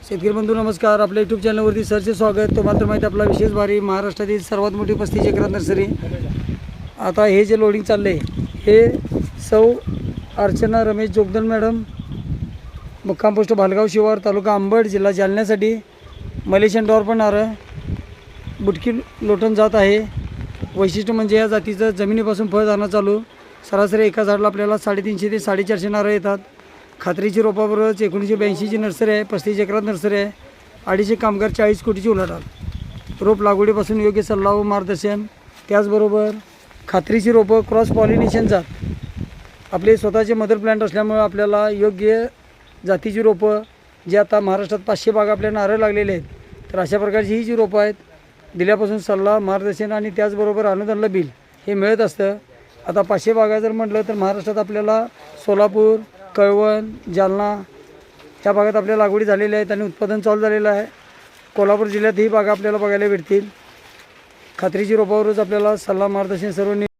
शेतकरी बंधू नमस्कार. आपल्या यूट्यूब चॅनलवरती सरचे स्वागत. तुम्हाला तर माहिती आपला विशेष भारी महाराष्ट्रातील सर्वात मोठी 35 एकरात नर्सरी. आता हे जे लोडिंग चाललं आहे हे सौ अर्चना रमेश जोगदंड मॅडम, मुक्काम पोस्ट भालगाव शिवार, तालुका अंबड, जिल्हा जालन्यासाठी मलेशियन डॉर पण नारळ बुटकी लोटन जात आहे. वैशिष्ट्य म्हणजे या जातीचं जमिनीपासून फळ जाणं चालू. सरासरी एका झाडाला आपल्याला 350 ते 450 नारळ येतात. खात्रीची रोपाबरोबरच 1982ची नर्सरी आहे. 35 एकरात नर्सरी आहे. 250 कामगार, 40 कोटीची उलाढाल. रोप लागवडीपासून योग्य सल्ला व मार्गदर्शन, त्याचबरोबर खात्रीची रोपं, क्रॉस पॉलिनेशन जात. आपले स्वतःचे मदर प्लांट असल्यामुळे आपल्याला योग्य जातीची रोपं, जी आता महाराष्ट्रात 500 बागा आपल्या नारळ लागलेले आहेत, तर अशा प्रकारची ही जी रोपं आहेत दिल्यापासून सल्ला मार्गदर्शन आणि त्याचबरोबर अनुदानला बिल हे मिळत असतं. आता 500 बागा जर म्हटलं तर महाराष्ट्रात आपल्याला सोलापूर, कळवण, जालना ह्या भागात आपल्या लागवडी झालेल्या आहेत आणि उत्पादन चालू झालेलं आहे. कोल्हापूर जिल्ह्यात ही बागा आपल्याला बघायला भेटतील. खात्रीची रोपावरच आपल्याला सल्ला मार्गदर्शन सर्व